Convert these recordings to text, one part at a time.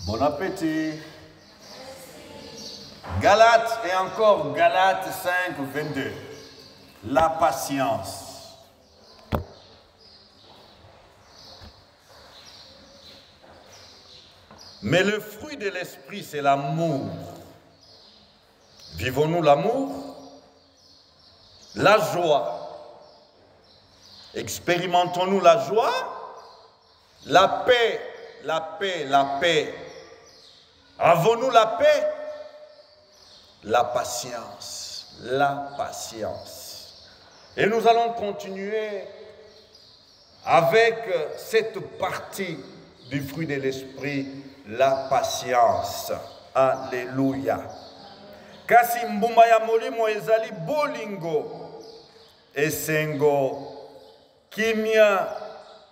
Bon appétit. Galates et encore Galates 5, 22. La patience. Mais le fruit de l'esprit, c'est l'amour. Vivons-nous l'amour? La joie. Expérimentons-nous la joie? La paix, la paix, la paix. Avons-nous la paix? La patience, la patience. Et nous allons continuer avec cette partie du fruit de l'esprit, la patience. Alléluia. Kasi mbuma ya molimo ezali bolingo, esengo, kimia,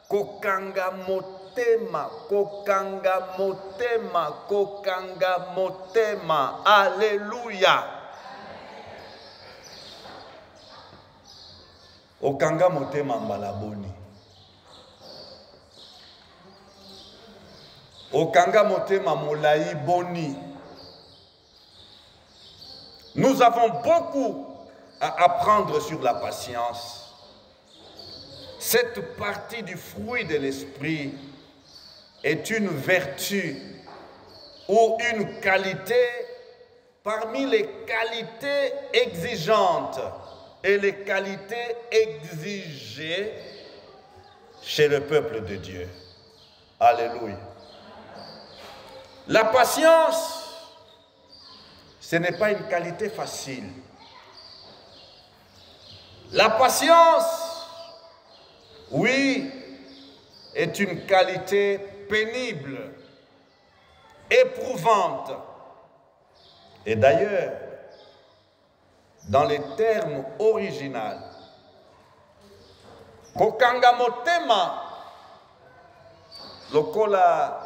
kokanga motema, kokanga motema, kokanga motema. Alléluia. Okanga motema mbalaboni. Okanga motema molai boni. Nous avons beaucoup à apprendre sur la patience. Cette partie du fruit de l'esprit est une vertu ou une qualité parmi les qualités exigeantes et les qualités exigées chez le peuple de Dieu. Alléluia. La patience, ce n'est pas une qualité facile. La patience, oui, est une qualité pénible, éprouvante. Et d'ailleurs, dans les termes originaux, kokanga motema, lokola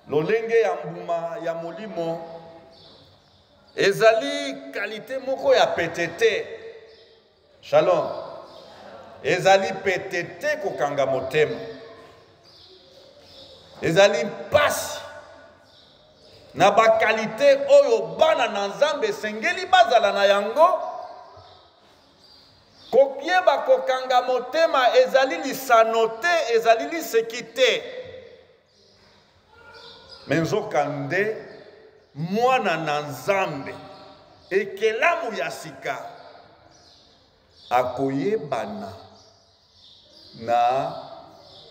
lolenge ya mbuma ya molimo, ezali qualité moko ya petete. Shalom. Ezali petete kokanga motema. Ezali pasi na ba qualité oyo bana na Nzambe sengeli bazala na yango. Kokieba kokanga motema ezali lisano te, ezali liseki te. Menzokande mwana na Nzambe ekelamu ya sika akoyebana na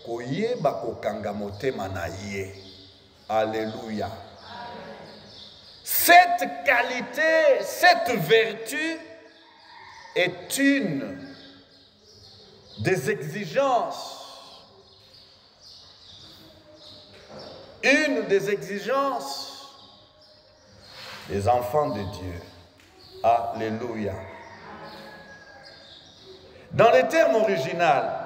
koyeba kokanga motema na ye. Alléluia. Cette qualité, cette vertu est une des exigences. Une des exigences des enfants de Dieu. Alléluia. Dans le terme original,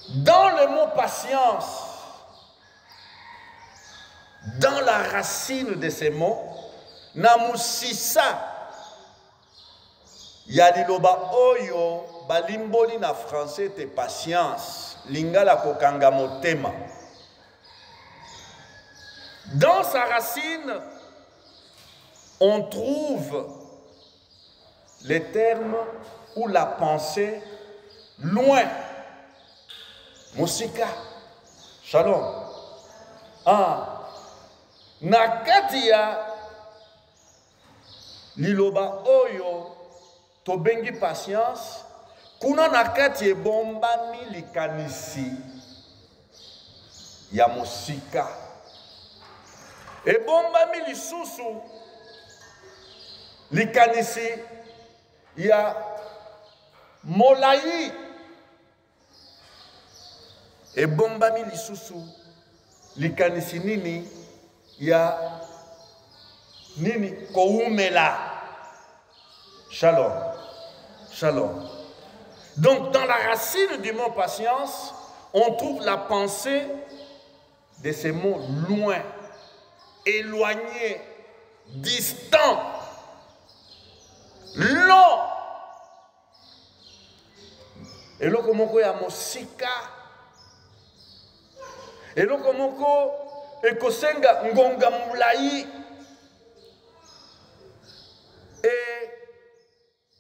dans le mot patience, dans la racine de ces mots, namusisa yaliloba oyo balimboli na français te patience, lingala kokanga motema. Dans sa racine, on trouve les termes ou la pensée loin. Musika. Shalom. Nakati ya liloba oyo tobengi patience, kuna nakati ebombami likanisi ya musika. Ebombami lisusu likanisi ya molai. Ebombami lisusu likanisi nini ya nini koumela. Shalom. Shalom. Donc dans la racine du mot patience, on trouve la pensée de ces mots loin, éloigné, distant, long. Et là, comment il y a mosika eloko moko ekosenga ngonga mulayi. Et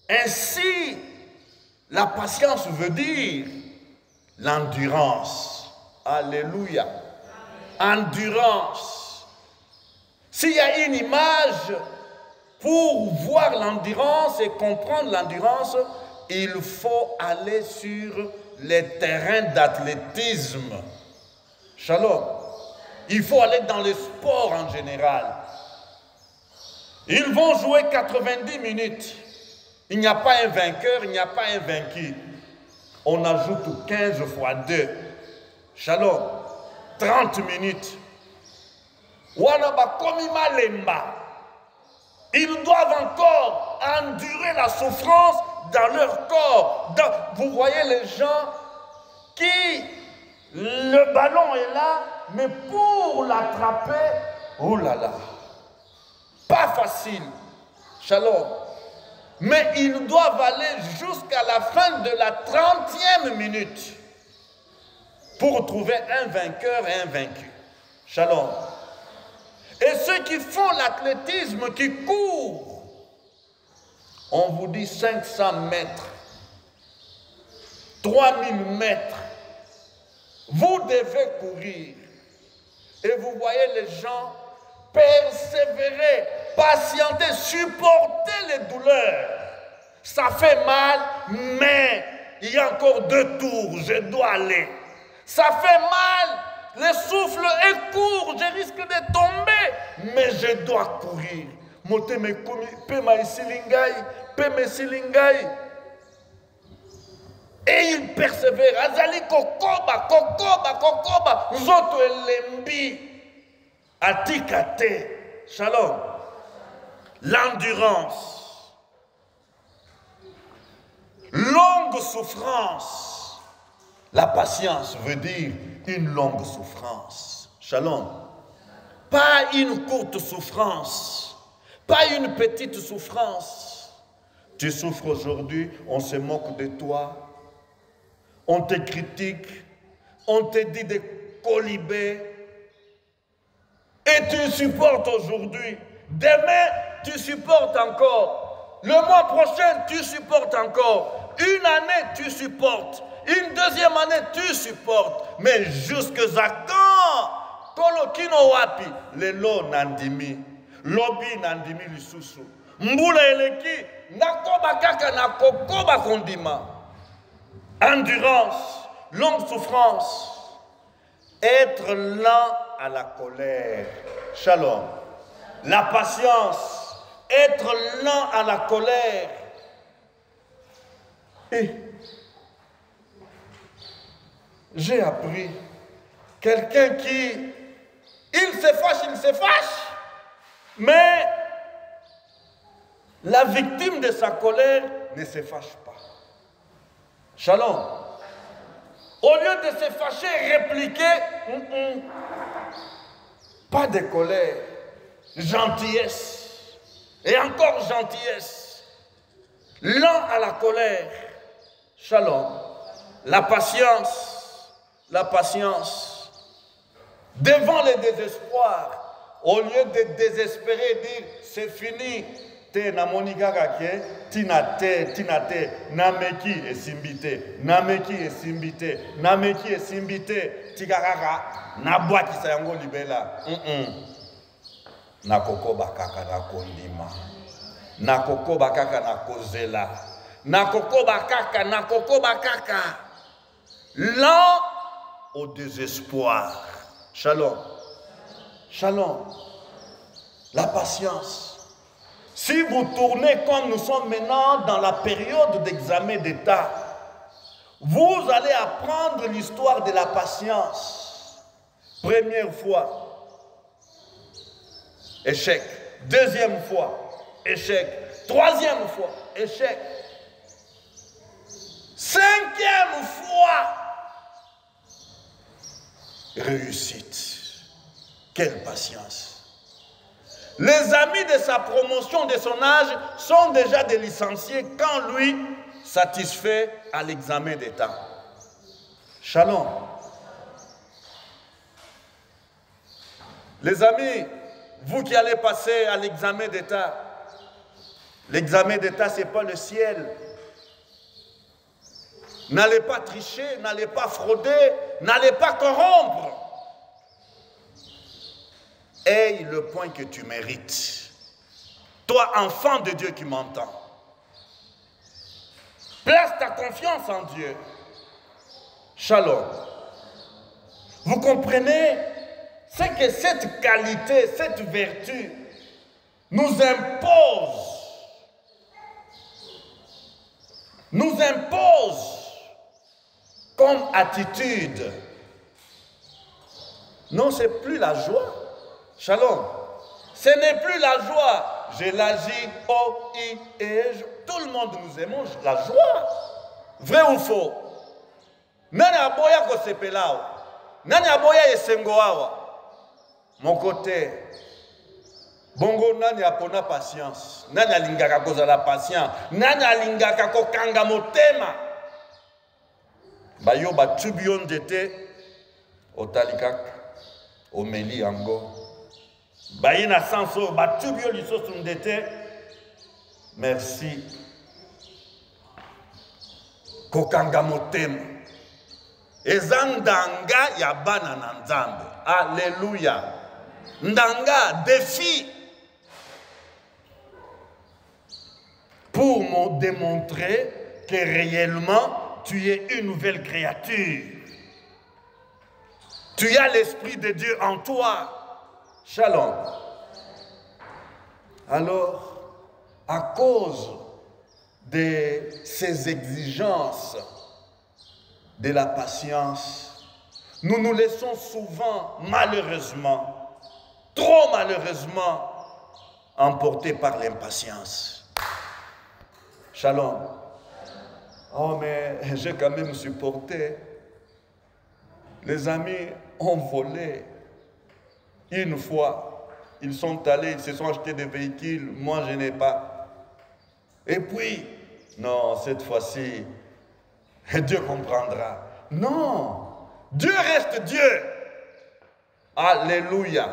ainsi, la patience veut dire l'endurance. Alléluia. Endurance. S'il y a une image pour voir l'endurance et comprendre l'endurance, il faut aller sur les terrains d'athlétisme. Shalom. Il faut aller dans le sport en général. Ils vont jouer 90 minutes. Il n'y a pas un vainqueur, il n'y a pas un vaincu. On ajoute 15 fois 2. Shalom. 30 minutes. Ils doivent encore endurer la souffrance dans leur corps. Vous voyez les gens qui, le ballon est là, mais pour l'attraper, oh là là, pas facile. Shalom. Mais ils doivent aller jusqu'à la fin de la 30e minute pour trouver un vainqueur et un vaincu. Shalom. Et ceux qui font l'athlétisme, qui courent, on vous dit 500 mètres, 3000 mètres, vous devez courir. Et vous voyez les gens persévérer, patienter, supporter les douleurs. Ça fait mal, mais il y a encore 2 tours, je dois aller. Ça fait mal, le souffle est court, je risque de tomber, mais je dois courir. Et il persévère. Azali kokoba, kokoba, kokoba, zoto elembi, atikate. Shalom. L'endurance. Longue souffrance. La patience veut dire une longue souffrance. Shalom. Pas une courte souffrance. Pas une petite souffrance. Tu souffres aujourd'hui, on se moque de toi. On te critique. On te dit de colibé. Et tu supportes aujourd'hui. Demain, tu supportes encore. Le mois prochain, tu supportes encore. Une année, tu supportes. Une deuxième année, tu supportes. Mais jusqu'à quand? Kolokino wapi? Lelo nandimi. Lobi nandimi lisusu. Mbula eleki. Nakoba kaka nakokoba kondima. Endurance. Longue souffrance. Être lent à la colère. Shalom. La patience. Être lent à la colère. Et j'ai appris quelqu'un qui, il se fâche, mais la victime de sa colère ne se fâche pas. Shalom. Au lieu de se fâcher, répliquer, pas de colère, gentillesse, et encore gentillesse, lent à la colère. Shalom. La patience, devant le désespoir, au lieu de désespérer, dire c'est fini, te namonika kake, tinate, nameki esimbite, nameki esimbite, tikaraka, nabwaki sayango libela. Nakoko bakaka na kondima, nakoko bakaka na kozela, nakoko bakaka, lent au désespoir. Shalom. Shalom. La patience. Si vous tournez comme nous sommes maintenant dans la période d'examen d'État, vous allez apprendre l'histoire de la patience. Première fois, échec. Deuxième fois, échec. Troisième fois, échec. 5e fois, réussite. Quelle patience. Les amis de sa promotion, de son âge, sont déjà des licenciés quand lui satisfait à l'examen d'État. Shalom. Les amis, vous qui allez passer à l'examen d'État, l'examen d'État, ce n'est pas le ciel. N'allez pas tricher, n'allez pas frauder, n'allez pas corrompre. Aie le point que tu mérites. Toi, enfant de Dieu qui m'entends. Place ta confiance en Dieu. Shalom. Vous comprenez? C'est que cette qualité, cette vertu nous impose comme attitude. Non, ce n'est plus la joie. Shalom. Ce n'est plus la joie. Je l'agis, oh, i, et je. Tout le monde nous aimons la joie. Vrai ou faux? Nani aboya kosepelao. Nani aboya esengoawa. Mon côté. Bongo nani apona patience. Nani alingaka koza la patience. Nani alingaka kokanga motema. Bayo batubion dete. Otalikak. Omeli yango. Bayina sanso batubio liso sundete. Merci. Kokanga motema. Ezandanga ya bana na nzambe. Alléluia. Ndanga défi. Pour me démontrer que réellement tu es une nouvelle créature. Tu as l'Esprit de Dieu en toi. Shalom. Alors, à cause de ces exigences de la patience, nous nous laissons souvent, malheureusement, trop malheureusement, emporter par l'impatience. Shalom. Oh, mais j'ai quand même supporté. Les amis ont volé. Une fois, ils sont allés, ils se sont achetés des véhicules, moi je n'ai pas. Et puis, non, cette fois-ci, Dieu comprendra. Non, Dieu reste Dieu. Alléluia.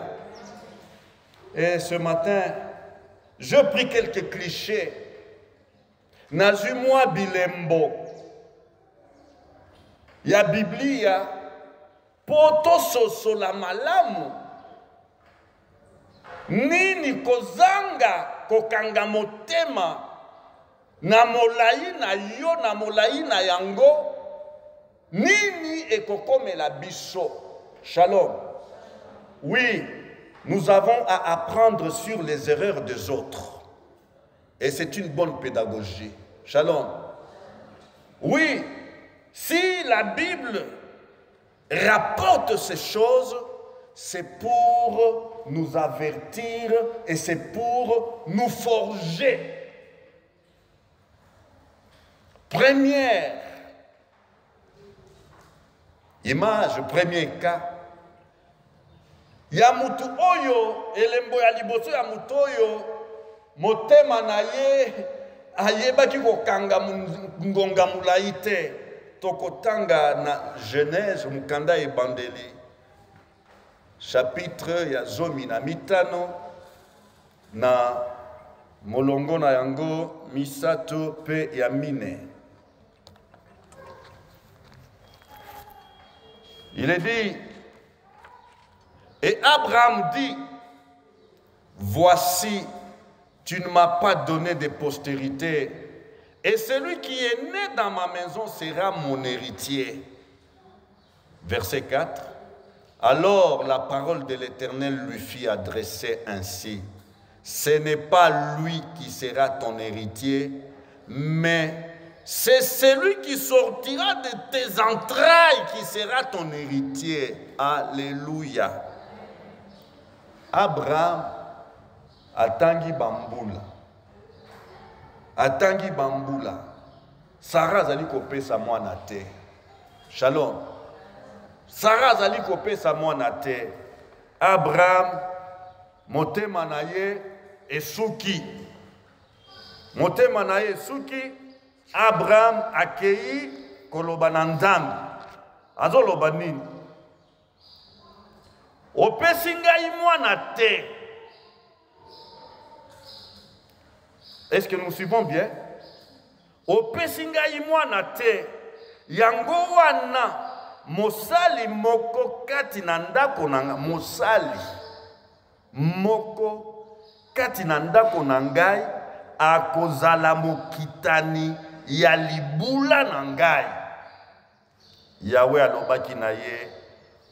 Et ce matin, je pris quelques clichés. Nazumwa bilembo. Ya Biblia, poto soso la malamu. Nini kozanga kokanga motema na molai na yo na molai na yango nini ekokomela biso. Shalom. Oui, nous avons à apprendre sur les erreurs des autres. Et c'est une bonne pédagogie. Shalom. Oui, si la Bible rapporte ces choses, c'est pour nous avertir et c'est pour nous forger. Première image, premier cas. Ya mutu oyo, elembo ya liboso ya mutu oyo, motema na ye, ayebaki kokanga ngonga mulai te. Tokotanga na Genèse, mukanda ebandeli. Chapitre ya zomi na mitano, na molongo na yango, misato pe ya mine. Il est dit, et Abraham dit, voici, tu ne m'as pas donné de postérité, et celui qui est né dans ma maison sera mon héritier. Verset 4. Alors la parole de l'Éternel lui fit adresser ainsi, ce n'est pas lui qui sera ton héritier, mais c'est celui qui sortira de tes entrailles qui sera ton héritier. Alléluia. Abraham atangi bambula. Atangi bambula. Sarah zali kopesa mwana te. Shalom. Sarah zali kopesa mwana te. Abraham motema na ye esuki. Motema na ye esuki. Abraham akei koloba na Nzambe. Azoloba nini? opesi ngai mwana te. Est-ce que nous suivons bien? Opesi ngai mwana te, yango wana mosali moko kati na ndako nanga, mosali moko kati na ndako na ngai akozala mokitani ya libula na ngai. Yawe alobaki na ye,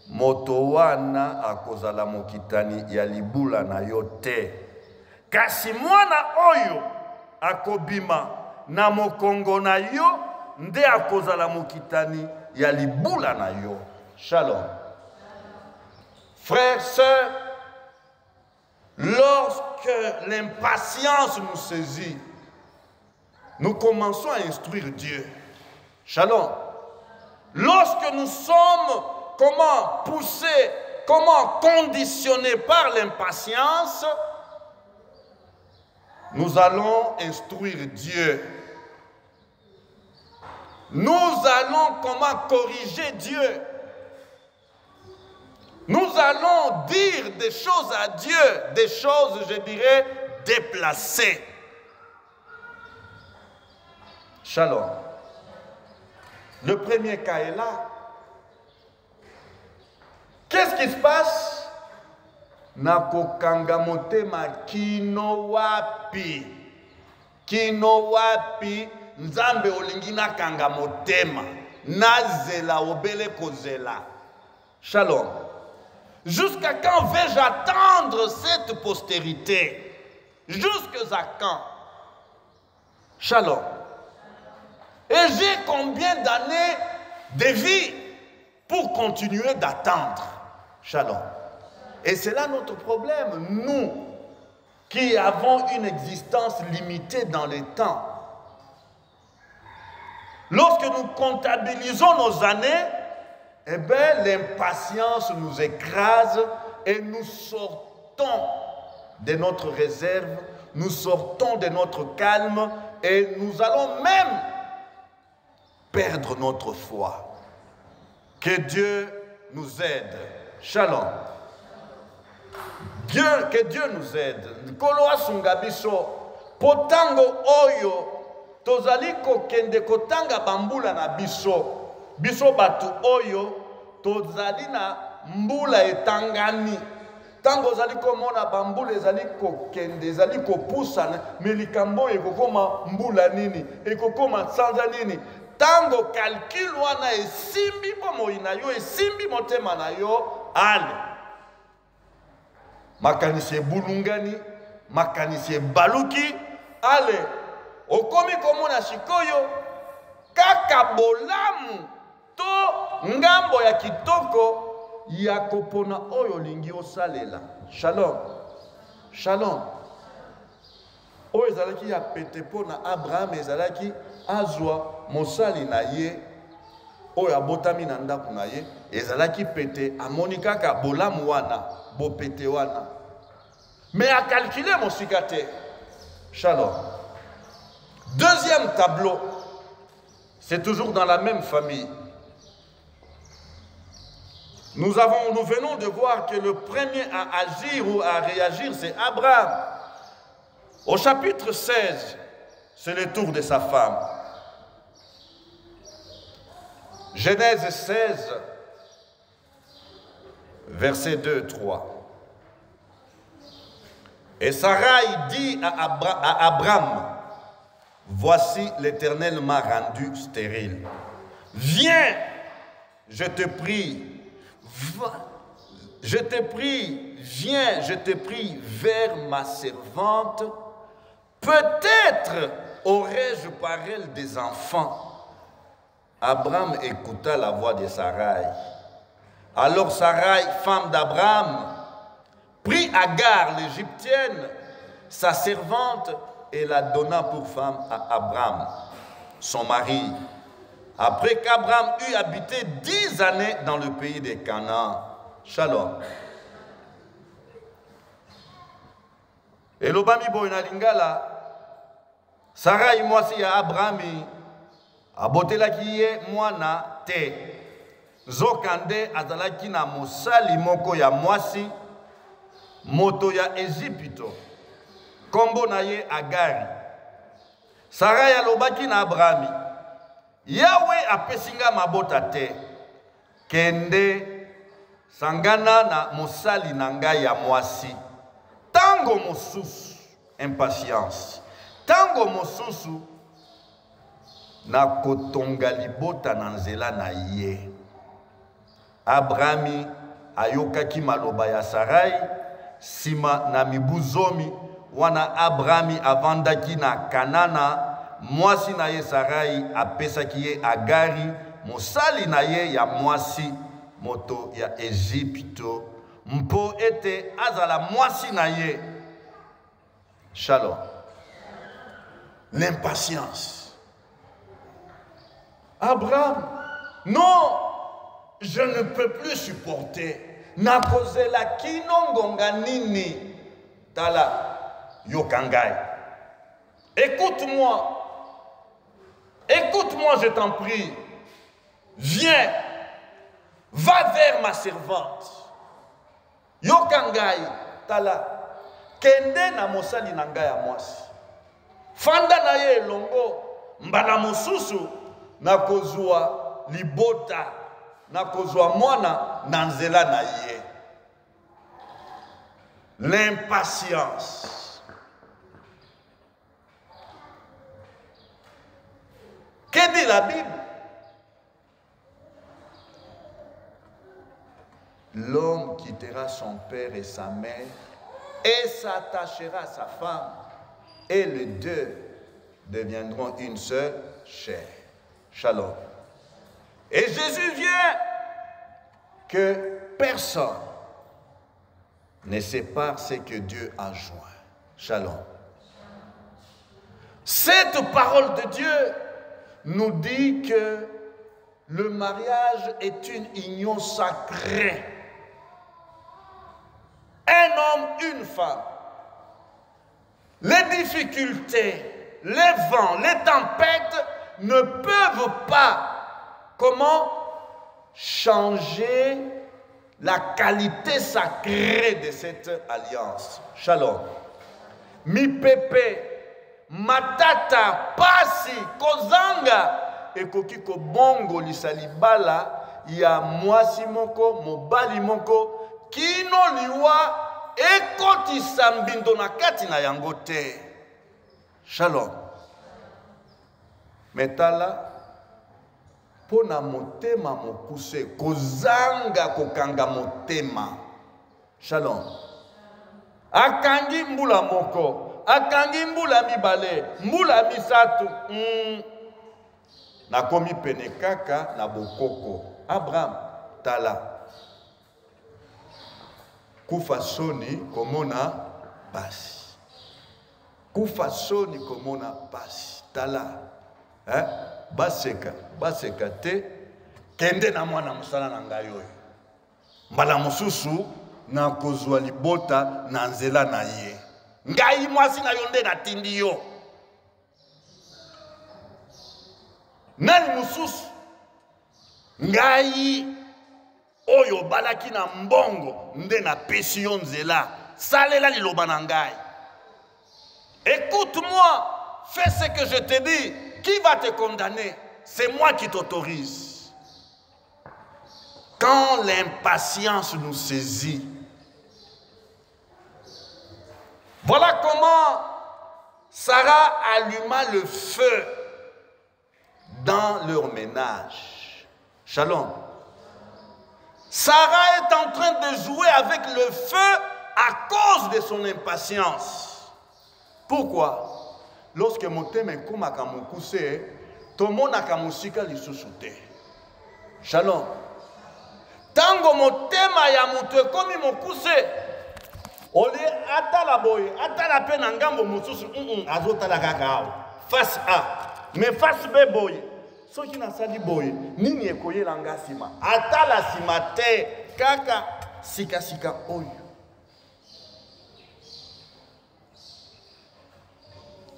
moto wana akozala mokitani ya libula na yo te. Kasi mwana oyo akobima na mokongo na yo nde akozala mokitani ya libula na yo. Shalom. Frères, sœurs, lorsque l'impatience nous saisit, nous commençons à instruire Dieu. Shalom. Lorsque nous sommes, poussés, conditionnés par l'impatience, nous allons instruire Dieu. Nous allons corriger Dieu. Nous allons dire des choses à Dieu, des choses, je dirais, déplacées. Shalom. Le premier cas est là. Qu'est-ce qui se passe? Nakokanga motema kino wapi. Kino wapi. Nzambe olingi nakanga motema. Nazela obele kozela. Shalom. Jusqu'à quand vais-je attendre cette postérité? Jusqu'à quand? Shalom. Et j'ai combien d'années de vie pour continuer d'attendre? Shalom. Et c'est là notre problème, nous qui avons une existence limitée dans le temps. Lorsque nous comptabilisons nos années, eh bien, l'impatience nous écrase et nous sortons de notre réserve, nous sortons de notre calme et nous allons même perdre notre foi. Que Dieu nous aide. Shalom. Que Dieu nous aide. Nkolo asunga biso potango oyo tozali kokende kotanga bambula na biso. Biso batu oyo tozali na mbula etangani. Tango zali komona bambula ezali kokende, ezali kopusana, melikambo ekokoma mbula nini, ekokoma sanza nini. Tango calcul wana esimbi bomoi na yo, esimbi motema na yo, ale. Makanisi ebulungani, makanisi ebaluki, ale. Okomi komona shikoyo, kaka bolamu, to ngambo ya kitoko, ya kopona oyo lingi osalela. Shalom. Shalom. Oyo ezalaki ya petepo na Abraham ezalaki azwa mosali na ye oyo abotami na ndako na ye ezalaki pete amoni kaka bolamu wana bopete wana mais a calculé mosika te. Shalom. Deuxième tableau, c'est toujours dans la même famille. Nous venons de voir que le premier à agir ou à réagir, c'est Abraham. Au chapitre 16, c'est le tour de sa femme. Genèse 16, versets 2 et 3. Et Sarai dit à Abraham, voici l'Éternel m'a rendu stérile. Viens, je te prie, viens, je te prie vers ma servante. Peut-être aurais-je par elle des enfants. Abraham écouta la voix de Sarai. Alors Sarai, femme d'Abraham, prit Agar, l'Égyptienne, sa servante, et la donna pour femme à Abraham, son mari. Après qu'Abraham eut habité 10 années dans le pays de Canaan. Shalom. Et l'obami boina lingala, Sarai mwasi ya Abrahami, abotelaki ye mwana te. Zokande azalaki na mosali moko ya mwasi moto ya Ejipito kombo na ye Agari. Sarai alobaki na Abrami, Yawe apesinga mabota te, kende sangana na mosali na ngai ya mwasi. Tango mosusu, impatience, tango mosusu na kotonga libota na nzela na ye. Abrami ayokaki maloba ya Sarai, sima na mibuzomi, wana Abrami avandaki na Kanana, mwasi na ye Sarai apesaki ye Agari, mosali na ye ya mwasi moto ya Ejipito, mpo ete azala mwasi na ye. Shalom. L'impatience. Abraham, non, je ne peux plus supporter. Na kozela kino ngonga nini tala yokangai. Écoute-moi. Écoute-moi, je t'en prie. Viens. Va vers ma servante. Yokangai tala kende na mosali na ngai ya mwasi. Fanda na ye longo mbala mosusu na kozwa libota na kozwa mwana na nzela na ye. L'impatience. Que dit la Bible? L'homme quittera son père et sa mère et s'attachera à sa femme, et les deux deviendront une seule chair. Shalom. Et Jésus vient que personne ne sépare ce que Dieu a joint. Shalom. Cette parole de Dieu nous dit que le mariage est une union sacrée. Un homme, une femme. Les difficultés, les vents, les tempêtes ne peuvent pas, comment, changer la qualité sacrée de cette alliance. Shalom. Mi pepe, matata, pasi, kozanga, ekoki ko bongo lisalibala ya mwasi moko, mobali moko, kino liwa ekoti sambindo na kati na yango te. Shalom. Metala pona motema mokuse kozanga kokanga motema. Shalom. Akangi mbula moko, akangi mbula mibale, mbula misatu. Nakomi pene kaka na bokoko. Abraham tala. Kufa soni komona basi. Kufa soni komona basi. Tala. Baseka te. Kende na mwana musala na ngai oyo. Mbala mususu na kozwa libota na nzela na ye. Ngai mwasi na yonde na tindi yo. Nani mususu? Ngai oyo balaki na mbongo nde na pesi yo nzela. Salela liloba na ngai. Écoute-moi, fais ce que je te dis. Qui va te condamner? C'est moi qui t'autorise. Quand l'impatience nous saisit, voilà comment Sarah alluma le feu dans leur ménage. Shalom. Sarah est en train de jouer avec le feu à cause de son impatience. Pourquoi? Lorsque motema ekomaka mokuse, tomonaka musika lisusu te. Shalom. Tango motema ya mutu ekomi mokuse, oli atala boye, atala pe na ngambo mosusu, azotala kaka awa. Face A, mais face B boye. Soki nasali boye, nini ekoyela nga sima? Atala sima te, kaka sika oyo.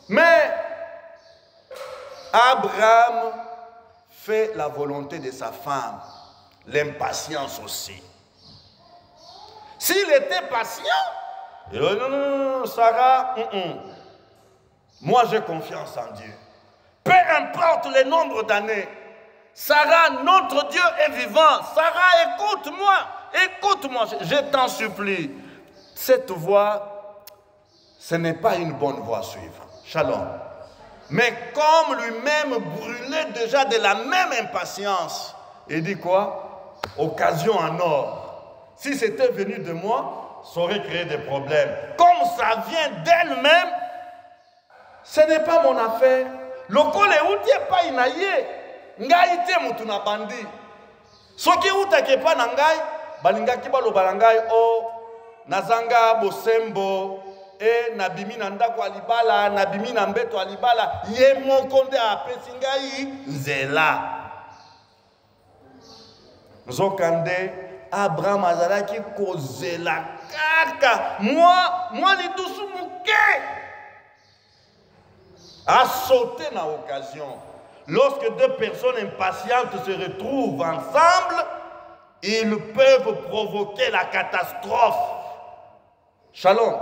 Mais Abraham fait la volonté de sa femme. l'impatience aussi. S'il était patient, il dit non, Sarah, moi j'ai confiance en Dieu. Peu importe le nombre d'années, Sarah, notre Dieu est vivant. Sarah, écoute-moi, je t'en supplie. Cette voie, ce n'est pas une bonne voie à suivre. Shalom. Mais comme lui-même brûlait déjà de la même impatience, il dit quoi? Occasion en or. Si c'était venu de moi, ça aurait créé des problèmes. Comme ça vient d'elle-même, ce n'est pas mon affaire. Lokole outie pa inaye, ngai te mutu na bandi. Soki utake pa na ngai, balingaki baloba ngai o nazanga bosembo e nabimi na ndako alibala, nabimi na mbeto alibala, ye moko nde apesi ngai nzela. Nzokande Abraham azalaki kozela kaka moi lidusu muke a sauté dans l'occasion. Lorsque deux personnes impatientes se retrouvent ensemble, ils peuvent provoquer la catastrophe. Shalom.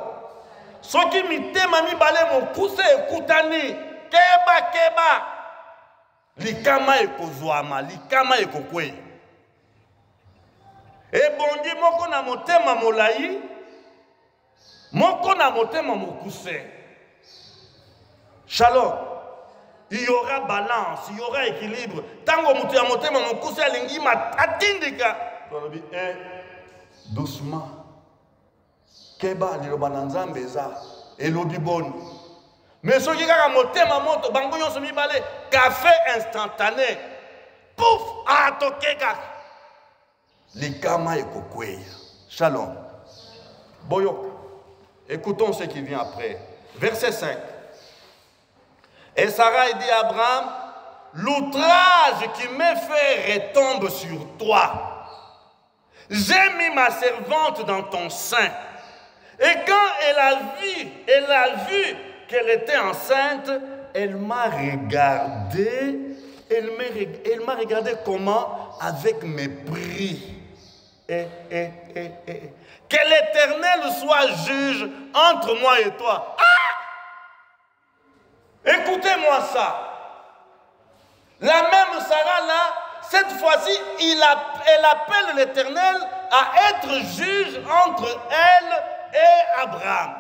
Ce qui mitema mibale mokuse ekutani, keba. Likama ekozwama, likama ekokwe. Ebongi moko na motema molai, moko na motema mokuse. Shalom. Il y aura balance, il y aura équilibre. Tango mutu ya motema mokuse alingi matindika. Doucement. Keba liloba na Nzambe eza elobi boni. Mais soki kaka motema moto bango nyonso mibale café instantané. Pouf, atoke kaka. Likama ekokweya. Shalom. Boyok. Écoutons ce qui vient après. Verset 5. Et Sarah dit à Abraham, l'outrage qui m'est fait retombe sur toi. J'ai mis ma servante dans ton sein. Et quand elle a vu qu'elle était enceinte, elle m'a regardé. Elle m'a regardé comment? Avec mépris. Que l'Éternel soit juge entre moi et toi. Écoutez-moi ça. La même Sarah là, cette fois-ci, elle appelle l'Éternel à être juge entre elle et Abraham.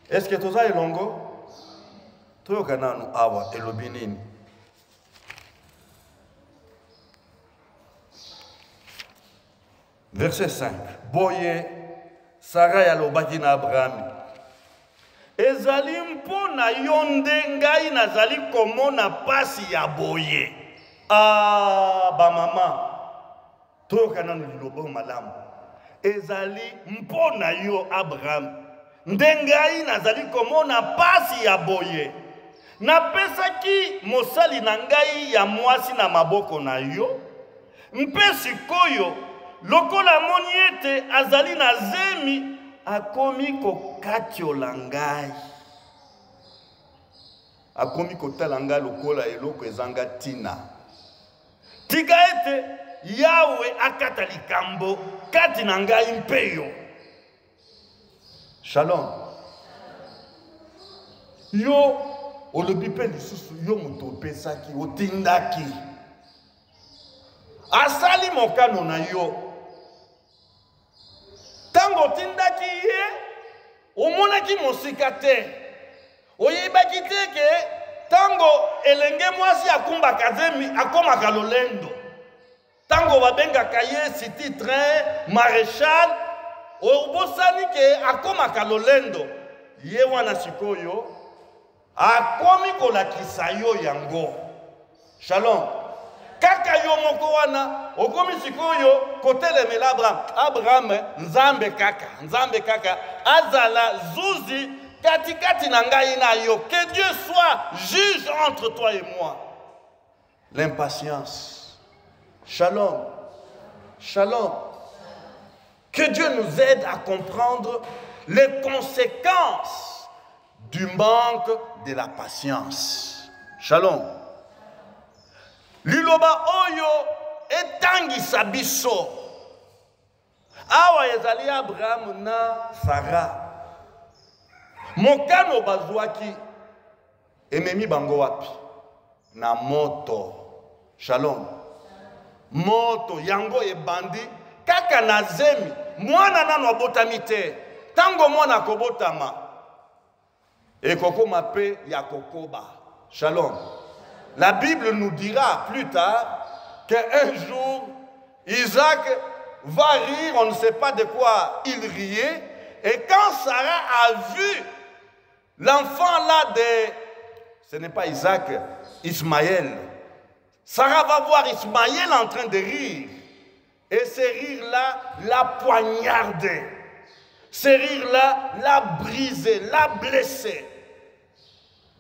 Est-ce que tout ça est longo? Tout kananu awa elobinini. Verset 5. Boye Sarah yalobaki na Abraham. Ezali mpona yo nde ngai nazali komona pasi ya boye. Bamama. Toyokana na lilobo malamu. Ezali mpona yo Abraham. Nde ngai nazali komona pasi ya boye. Napesaki mosali na ngai ya mwasi na maboko na yo. Mpe sikoyo lokola moni ete azali na zemi akomi kokatiola ngai. Akomi kotala ngai lokola eloko ezanga tina. Tika ete Yahweh akata likambo kati na ngai mpe yo. Shalom. Yo olobi pe lisusu yo moto opesaki otindaki. Asali mokano na yo. Tango tindaki ye, omonaki mosika te. Oyebaki te ke tango elenge mwasi akumbaka zemi akomaka lolendo. Tango babengaka ye siti train maréchal, obosani ke akomaka lolendo. Ye wana sikoyo akomi kolakisa yo yango. Shalom. Kaka yo moko wana okomi sikoyo kotelemela Abraham nzambe kaka azala zuzi kati na ngai na yo. Que Dieu soit juge entre toi et moi. L'impatience. Shalom. Shalom. Que Dieu nous aide à comprendre les conséquences du manque de la patience. Shalom. liloba oyo etangisa biso awa ezali Abraham na Sarah mokano bazwaki ememi bango wapi na moto. Shalom. Moto yango ebandi kaka na zemi mwana nano abotami te tango mwana kobotama ekokoma pe ya kokoba. Shalom. La Bible nous dira plus tard qu'un jour Isaac va rire, on ne sait pas de quoi il riait, et quand Sarah a vu l'enfant là de, ce n'est pas Isaac, Ismaël, Sarah va voir Ismaël en train de rire, et ce rire-là l'a poignardé, ce rire-là l'a brisé, l'a blessé.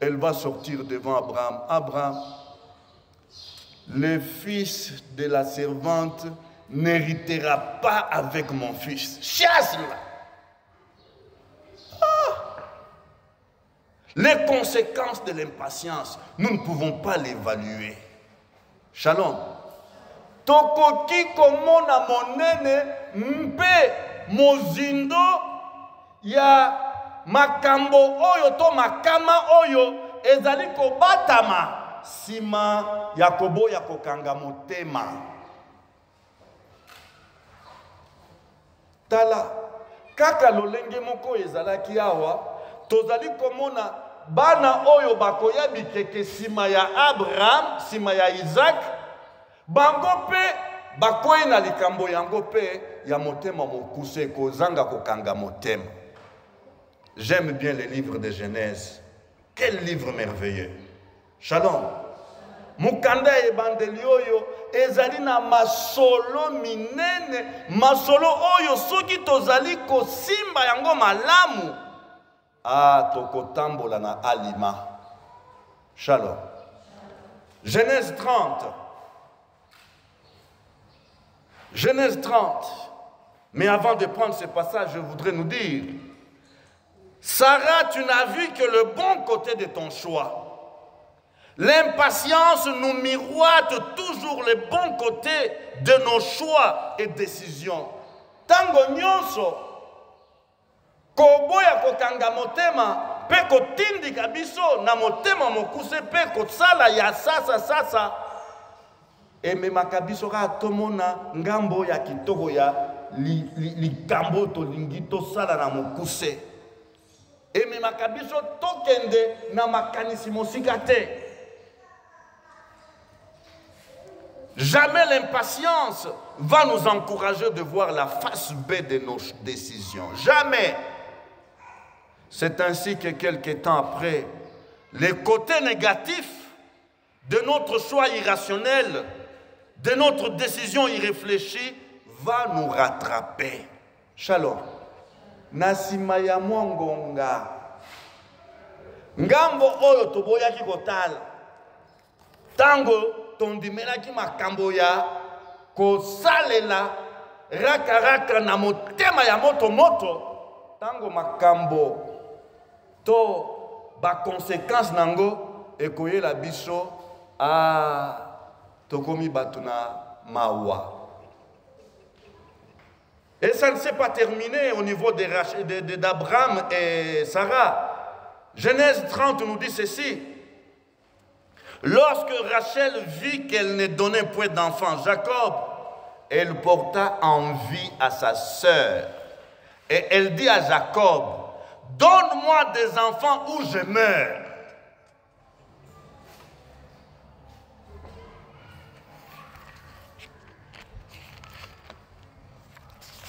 Elle va sortir devant Abraham. Abraham, le fils de la servante n'héritera pas avec mon fils. Chasse-le. Les conséquences de l'impatience, nous ne pouvons pas l'évaluer. Shalom. Tokoki komona monene mpe mozindo ya makambo oyo to makama oyo ezali kobatama sima ya koboya kokanga motema. Tala kaka lolenge moko ezalaki awa tozali komona bana oyo bakoya bikeke sima ya Abraham sima ya Isaac bango pe bakoyi na likambo yango pe ya motema mokuse kozanga kokanga motema. J'aime bien les livres de Genèse. Quel livre merveilleux. Shalom. Mukanda e bandeli oyo ezali na masolo minene, masolo oyo soki tozali kosimba yango malamu tokotambola na alima. Shalom. Genèse 30. Genèse 30. Mais avant de prendre ce passage, je voudrais nous dire, Sarah, tu n'as vu que le bon côté de ton choix. L'impatience nous miroite toujours le bon côté de nos choix et décisions. Tango nyonso, koboya kokanga motema, pe kotindika biso na motema mokuse pe kosala ya sasa. Ememaka biso ka tomona ngambo ya kitoko ya likambo tolingi tosala na mokuse. Ememaka biso tokende na makanisi mosika te. Jamais l'impatience va nous encourager de voir la face B de nos décisions. Jamais. C'est ainsi que quelques temps après, les côtés négatifs de notre choix irrationnel, de notre décision irréfléchie, va nous rattraper. Shalom. Nasima ya mongonga. Ngambo oyo toboyaki kotala. Tango tondimelaki makambo ya kosalela raka na motema ya moto. Tango makambo to ba conséquence nango ekoyela biso tokomi batuna mawa. Et ça ne s'est pas terminé au niveau d'Abraham et Sarah. Genèse 30 nous dit ceci. Lorsque Rachel vit qu'elle ne donnait point d'enfant, Jacob, elle porta envie à sa sœur. Et elle dit à Jacob, donne-moi des enfants ou je meurs.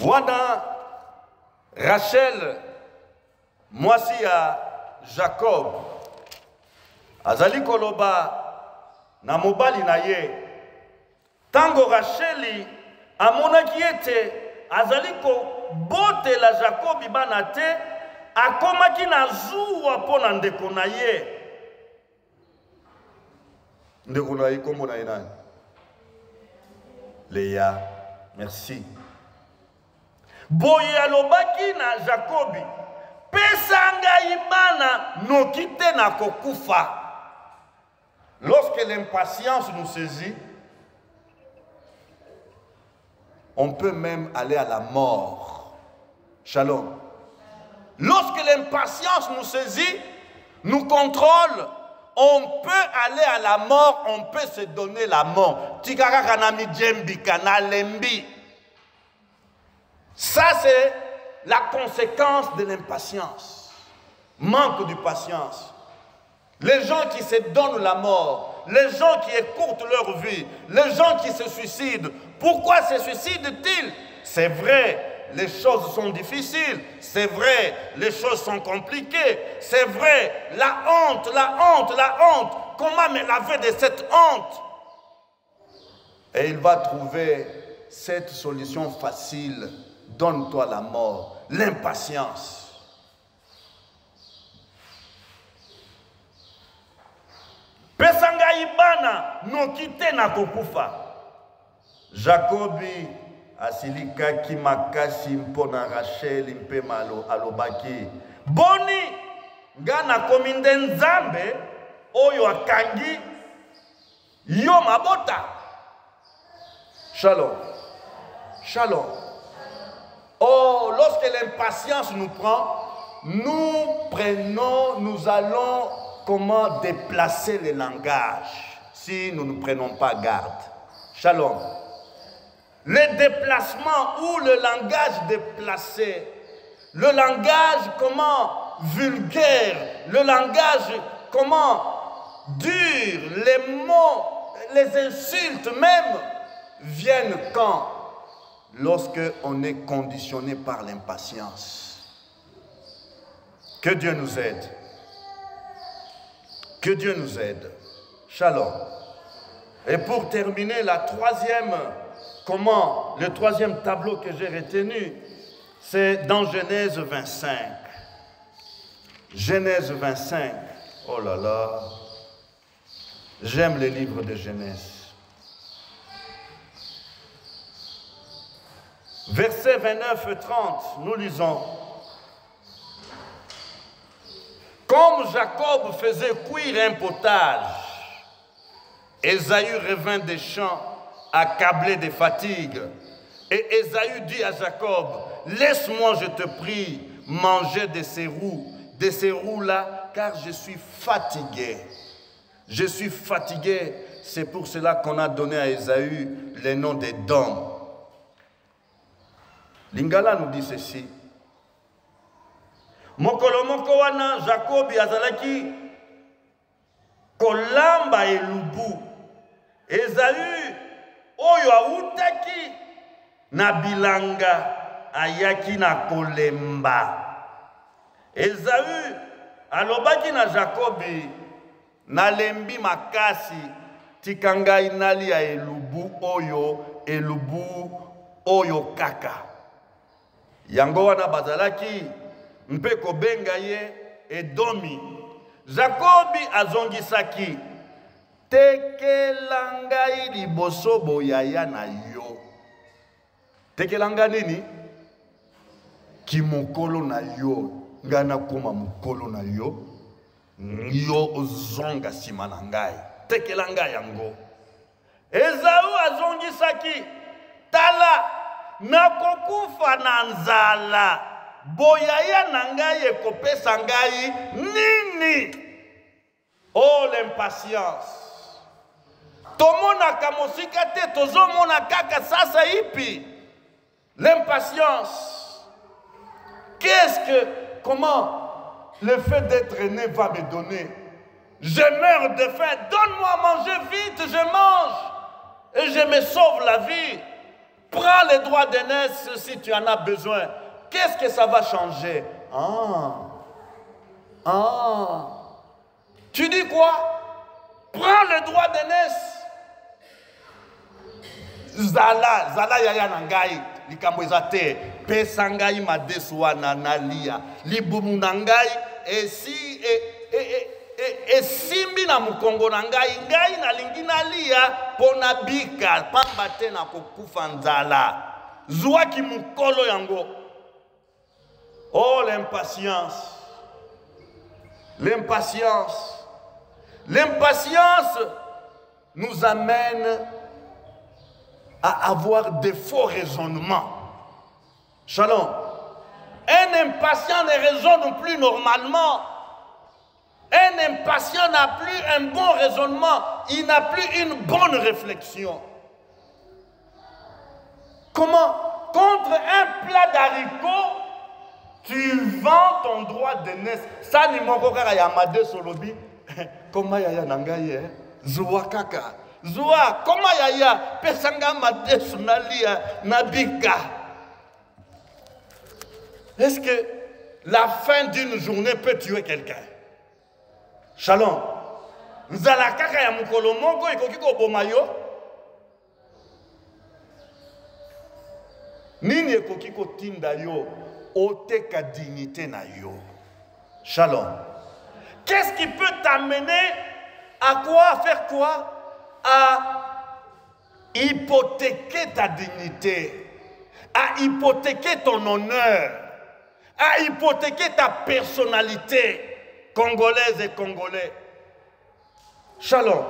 Wana Rachel, mwasi ya Jacob, azali koloba na mobali na ye. Tango Racheli amonaki ete azali ko bote la Jacob bana te, akomaki na zuwa pona ndeko na ye. Ndeko na ye kombo na ye nani? Léa, merci. Boye alobaki na Jacobi, pesa ngai bana noki te na kokufa. Lorsque l'impatience nous saisit, on peut même aller à la mort. Shalom. Lorsque l'impatience nous saisit, nous contrôle, on peut aller à la mort, on peut se donner la mort. Ça, c'est la conséquence de l'impatience. Manque de patience. Les gens qui se donnent la mort, les gens qui écourtent leur vie, les gens qui se suicident. Pourquoi se suicident-ils? C'est vrai, les choses sont difficiles. C'est vrai, les choses sont compliquées. C'est vrai, la honte, la honte, la honte. Comment me laver de cette honte? Et il va trouver cette solution facile. Donne-toi la mort, l'impatience. Pesanga ibana no kite na kokufa. Jacobi asilika ki makasi mpona Rachel mpe malo alobaki. Boni ngana kominde nzambe oyo akangi yo mabota. Shalom. Shalom. Oh, lorsque l'impatience nous prend, nous allons comment déplacer le langage si nous ne prenons pas garde. Shalom. Le déplacement ou le langage déplacé, le langage comment vulgaire, le langage comment dur, les mots, les insultes même viennent quand? Lorsque on est conditionné par l'impatience. Que Dieu nous aide. Que Dieu nous aide. Shalom. Et pour terminer, le troisième tableau que j'ai retenu, c'est dans Genèse 25. Genèse 25. Oh là là. J'aime les livres de Genèse. Versets 29 et 30, nous lisons. Comme Jacob faisait cuire un potage, Ésaü revint des champs, accablé de fatigue. Et Ésaü dit à Jacob, laisse-moi, je te prie, manger de ces roues-là, car je suis fatigué. Je suis fatigué, c'est pour cela qu'on a donné à Ésaü le nom d'Édom. Lingala nous dit ceci. Mokolo moko wana Jacob azalaki kolamba elubu. Ésaü oyo autaki na bilanga ayaki na kolemba. Ésaü alobaki na Jacobi nalembi makasi tikangai nali ya elubu oyo kaka. Yango wana bazalaki mpe kobenga ye Edomi. Jacobi azongisaki tekela ngai liboso boyaya na yo. Tekela nini? Kimokolo na yo. Ngana koma mukolo na yo. Yo ozonga sima na ngai. Tekela ngai yango. Esau azongisaki tala nakokufa na nzala. Boyaya na ngai ekopesa ngai nini? Oh, l'impatience. Tomona kamosika te tozomona kaka sasa ipi. L'impatience. Comment le fait d'être né va me donner? Je meurs de faim, donne-moi à manger vite, je mange. Et je me sauve la vie. Prends les droits d'aînesse si tu en as besoin. Qu'est-ce que ça va changer? Tu dis quoi? Prends le droit d'aînesse. Zala yaya nangai likamwezate pesa ngai madesu wana nalia libumu nangai esimbi na mukongo nangai ngai nalingi nalia pona bika pamba te na kokufa nzala zwaki mukolo yango. Oh, l'impatience. L'impatience. L'impatience nous amène à avoir des faux raisonnements. Shalom. Un impatient ne raisonne plus normalement. Un impatient n'a plus un bon raisonnement. Il n'a plus une bonne réflexion. Comment? Contre un plat d'haricots, tu vends ton droit de naissance. Ça ni moko kaka ya made solobi. Comment yaya nangaye? Zoua kaka. Zoua, comment yaya? Pesanga made sunalia nabika. Est-ce que la fin d'une journée peut tuer quelqu'un? Shalom. Nzala kaka ya mukolo moko ekoki ko bomayo. Nini ekoki ko tinda yo ôter ka dignité na yo. Shalom. Qu'est-ce qui peut t'amener à quoi? Faire quoi? À hypothéquer ta dignité, à hypothéquer ton honneur, à hypothéquer ta personnalité, congolaise et congolais. Shalom.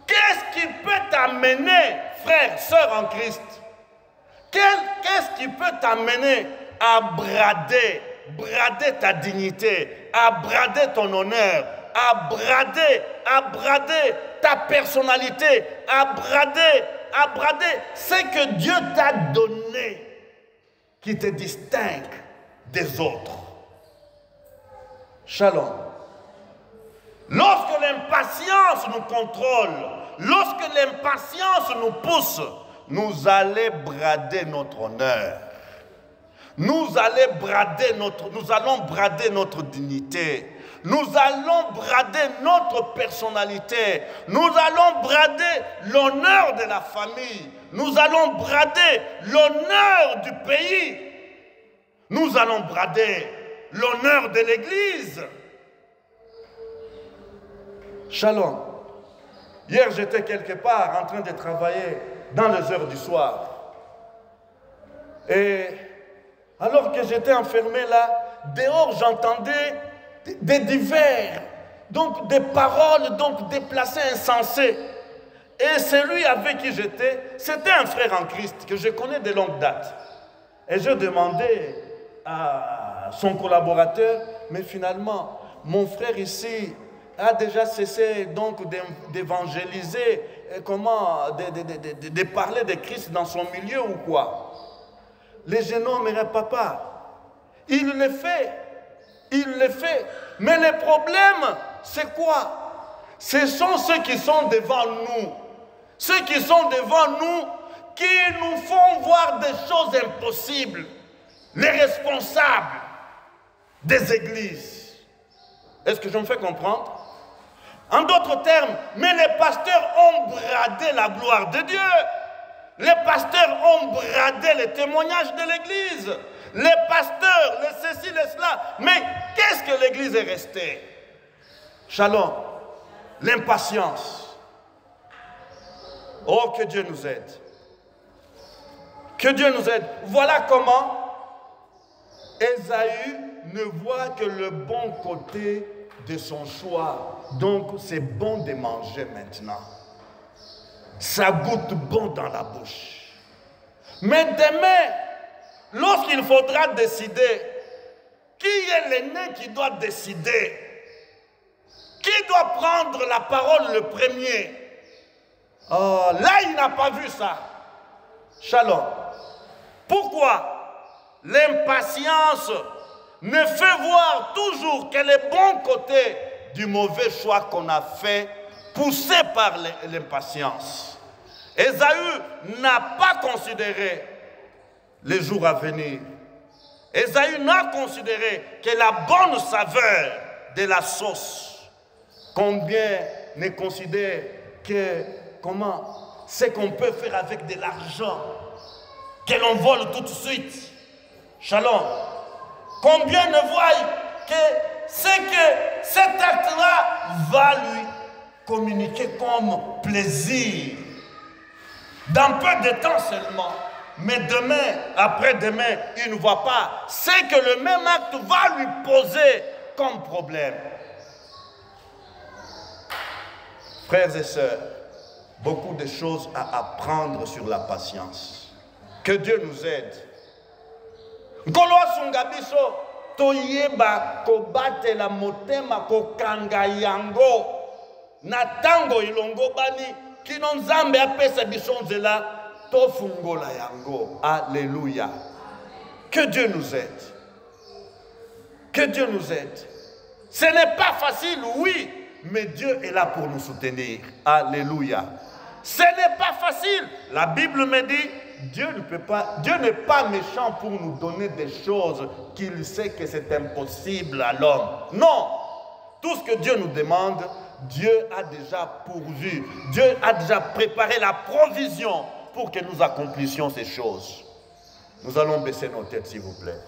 Qu'est-ce qui peut t'amener, frère, sœur en Christ? Qu'est-ce qui peut t'amener à brader ta dignité, à brader ton honneur, à brader ta personnalité, à brader ce que Dieu t'a donné qui te distingue des autres? Shalom. Lorsque l'impatience nous contrôle, lorsque l'impatience nous pousse, nous allons brader notre honneur. Nous allons brader notre dignité. Nous allons brader notre personnalité. Nous allons brader l'honneur de la famille. Nous allons brader l'honneur du pays. Nous allons brader l'honneur de l'Église. Shalom. Hier, j'étais quelque part en train de travailler dans les heures du soir. Et alors que j'étais enfermé là, dehors, j'entendais des divers, donc des paroles donc déplacées, insensées. Et celui avec qui j'étais, c'était un frère en Christ que je connais de longue date. Et je demandais à son collaborateur, mais finalement, mon frère ici a déjà cessé donc d'évangéliser, de parler de Christ dans son milieu ou quoi? Les jeunes hommes, mais papa, il le fait. Mais le problème, c'est quoi? Ce sont ceux qui sont devant nous. Ceux qui sont devant nous, qui nous font voir des choses impossibles. Les responsables des églises. Est-ce que je me fais comprendre? En d'autres termes, mais les pasteurs ont bradé la gloire de Dieu. Les pasteurs ont bradé les témoignages de l'Église. Les pasteurs, les ceci, les cela. Mais qu'est-ce que l'Église est restée? Shalom. L'impatience. Oh, que Dieu nous aide. Que Dieu nous aide. Voilà comment Ésaü ne voit que le bon côté de son choix. Donc, c'est bon de manger maintenant. Ça goûte bon dans la bouche. Mais demain, lorsqu'il faudra décider, qui est l'aîné qui doit décider? Qui doit prendre la parole le premier? Oh, là, il n'a pas vu ça. Shalom. Pourquoi? L'impatience ne fait voir toujours que les bons côtés du mauvais choix qu'on a fait, poussé par l'impatience. Ésaü n'a pas considéré les jours à venir. Ésaü n'a considéré que la bonne saveur de la sauce. Combien ne considère que ce qu'on peut faire avec de l'argent, que l'on vole tout de suite. Shalom. Combien ne voient que c'est que cet acte-là va lui communiquer comme plaisir. Dans peu de temps seulement. Mais demain, après-demain, il ne voit pas. C'est que le même acte va lui poser comme problème. Frères et sœurs, beaucoup de choses à apprendre sur la patience. Que Dieu nous aide. Nkolo asunga biso toyeba kobatela motema kokanga yango na tango ilongo bani kino nzambe apesa biso nzela tofungola yango. Alléluia. Que Dieu nous aide. Que Dieu nous aide. Ce n'est pas facile, oui, mais Dieu est là pour nous soutenir. Alléluia. Ce n'est pas facile. La Bible me dit, Dieu n'est pas méchant pour nous donner des choses qu'il sait que c'est impossible à l'homme. Non. Tout ce que Dieu nous demande, Dieu a déjà pourvu. Dieu a déjà préparé la provision pour que nous accomplissions ces choses. Nous allons baisser nos têtes, s'il vous plaît.